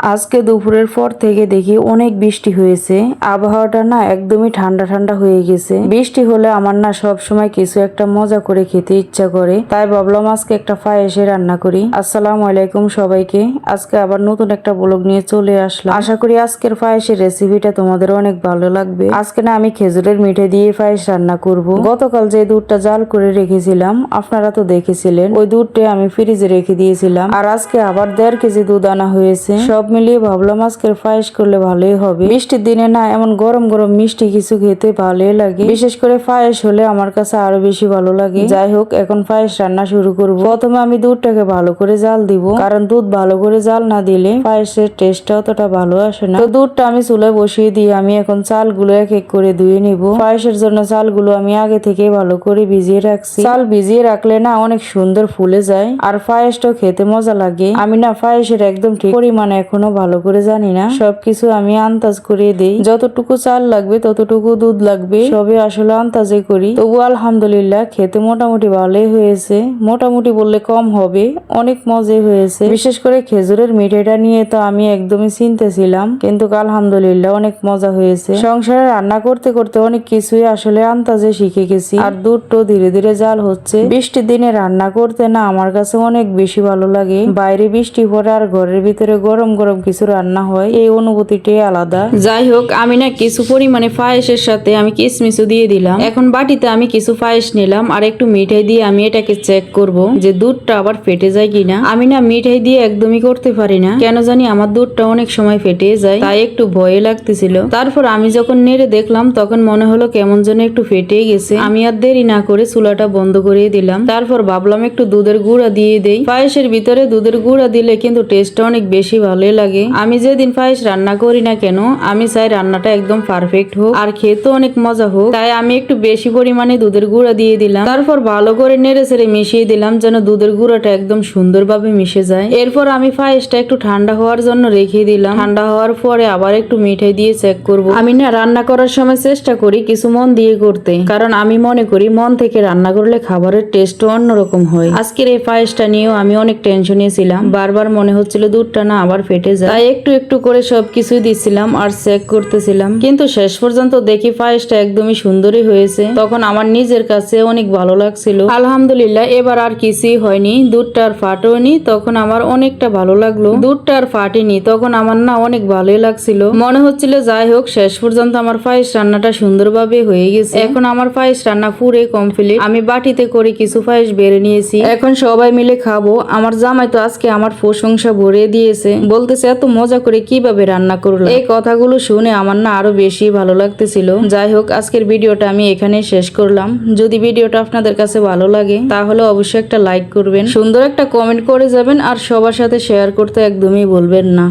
আজকে দুপুরের পর থেকে দেখি অনেক বৃষ্টি হয়েছে। আবহাওয়াটা না একদমই ঠান্ডা ঠান্ডা হয়ে গেছে। বৃষ্টি হলে আমার না সব সময় কিছু একটা মজা করে খেতে ইচ্ছা করে, তাই ভাবলাম আজকে একটা পায়েসে রান্না করি। আসসালামু আলাইকুম সবাইকে। আজকে আবার নতুন একটা ব্লগ নিয়ে চলে আসলাম। আশা করি আজকের পায়েসের রেসিপিটা তোমাদের অনেক ভালো লাগবে। আজকে না আমি খেজুরের মিঠে দিয়ে পায়েস রান্না করব। গতকাল যে দুধটা জাল করে রেখেছিলাম আপনারা তো দেখেছিলেন, ওই দুধটা আমি ফ্রিজে রেখে দিয়েছিলাম। আর আজকে আবার 1.5 কেজি দুধ আনা হয়েছে। সব মিলিয়ে ভাবলাম আজকের পায়েস করলে ভালোই হবে। বৃষ্টির দিনে না এমন গরম গরম মিষ্টি কিছু খেতে ভালোই লাগে। বিশেষ করে পায়েস হলে আমার কাছে আরো বেশি ভালো লাগে। যাই হোক, এখন পায়েস রান্না শুরু করব। প্রথমে আমি দুধটাকে ভালো করে জাল দিব, কারণ দুধ ভালো করে জাল না দিলে পায়েসের টেস্টটা অতটা ভালো আসে না। তো দুধটা আমি চুলায় বসিয়ে দিয়ে আমি এখন চালগুলো এক এক করে ধুয়ে নিব। পায়েসের জন্য চালগুলো আমি আগে থেকে ভালো করে ভিজিয়ে রাখছি। চাল ভিজিয়ে রাখলে না অনেক সুন্দর ফুলে যায়, আর পায়েসটাও খেতে মজা লাগে। আমি না পায়েসের একদম ঠিক পরিমাণে এখনো ভালো করে জানি না, সবকিছু আমি আন্দাজ করে দেই। যতটুকু চাল লাগবে ততটুকু দুধ লাগবে, সবে আসলে আন্দাজে করি। তবু আলহামদুলিল্লাহ খেতে মোটামুটি ভালোই হয়েছে। মোটামুটি বললে কম হবে, অনেক মজা হয়েছে। বিশেষ করে খেজুরের মিঠাইটা নিয়ে তো আমি একদমই চিন্তা ছিলাম, কিন্তু আলহামদুলিল্লাহ অনেক মজা হয়েছে। সংসারে রান্না করতে করতে অনেক কিছুই আসলে আন্দাজে শিখে গেছি। আর দুধটো ধীরে ধীরে জাল হচ্ছে। বৃষ্টির দিনে রান্না করতে না আমার কাছে অনেক বেশি ভালো লাগে। বাইরে বৃষ্টি পড়ে আর ঘরের ভিতরে গরম গরম কিছু রান্না হয়, এই অনুভূতিটাই আলাদা। যাই হোক, আমি না কিছু পরিমাণে পায়েসের সাথে আমি কিশমিশও দিয়ে দিলাম। এখন বাটিতে আমি কিছু পায়েস নিলাম আর একটু মিঠাই দিয়ে আমি এটাকে চেক করব যে দুধটা আবার ফেটে যায় কিনা। আমি না মিঠাই দিয়ে একদমই করতে পারি না, কেন জানি আমার দুধটা অনেক সময় ফেটে যায়, তাই একটু ভয়ে লাগতেছিল। তারপর আমি যখন নেড়ে দেখলাম তখন মনে হলো কেমন যেন একটু ফেটে গেছে। আমি আর দেরি না করে চুলাটা বন্ধ করে দিলাম। তারপর ভাবলাম একটু দুধের গুঁড়া দিয়ে দেই। পায়েসের ভিতরে দুধের গুঁড়া দিলে কিন্তু টেস্টটা অনেক বেশি ভালোই লাগে। আমি যেদিন পায়েস রান্না করি না কেন, আমি চাই রান্নাটা একদম পারফেক্ট হোক আর খেতে অনেক মজা হোক, তাই আমি একটু বেশি পরিমাণে দুধের গুঁড়া দিয়ে দিলাম। তারপর ভালো করে নেড়ে চেড়ে মিশিয়ে দিলাম যেন দুধের গুঁড়াটা একদম সুন্দরভাবে মিশে যায়। এরপর আমি পায়েসটা একটু ঠান্ডা হওয়ার জন্য রেখে দিলাম। ঠান্ডা হওয়ার পরে আবার একটু মিঠাই দিয়ে চেক করব। আমি না রান্না করার সময় চেষ্টা করি কিছু মন দিয়ে করতে, কারণ আমি মনে করি মন থেকে রান্না করলে খাবারের টেস্টও অন্যরকম হয়। আজকের এই পায়েসটা নিয়েও আমি অনেক টেনশনে ছিলাম। বারবার মনে হচ্ছিল দুধটা না আবার ফেটে যায়, তাই একটু একটু করে সবকিছুই দিচ্ছিলাম আর চেক করতেছিলাম। কিন্তু শেষ পর্যন্ত দেখি পায়েসটা একদমই সুন্দরই হয়েছে। তখন আমার নিজের কাছে অনেক ভালো লাগছিল। আলহামদুলিল্লাহ এবার আর কিছুই হয়নি, দুধটা আর ফাটেনি। তখন আমার অনেকটা ভালো লাগলো। দুধটা আর ফাটেনি, তখন আমার না অনেক ভালোই লাগছিল। মনে হচ্ছিল যাই হোক শেষ পর্যন্ত আমার পায়েস রান্নাটা সুন্দরভাবে হয়ে গেছে। এখন আমার পায়েস রান্না পুরো কমপ্লিট। আমি বাটিতে করে কিছু পায়েস বেড়ে নিয়েছি, এখন সবাই মিলে খাবো। আমার জামাই তো আজকে আমার প্রশংসা ভরে দিয়েছে, বলতেছে এত মজা করে কিভাবে রান্না করলো। এই কথাগুলো শুনে আমার না আরো বেশি ভালো লাগতেছিল। যাই হোক, আজকের ভিডিওটা আমি এখানে শেষ করলাম। যদি ভিডিওটা আপনাদের কাছে ভালো লাগে তাহলে অবশ্যই একটা লাইক করবেন, সুন্দর একটা কমেন্ট করে যাবেন, আর সবার সাথে শেয়ার করতে একদমই ভুলবেন না।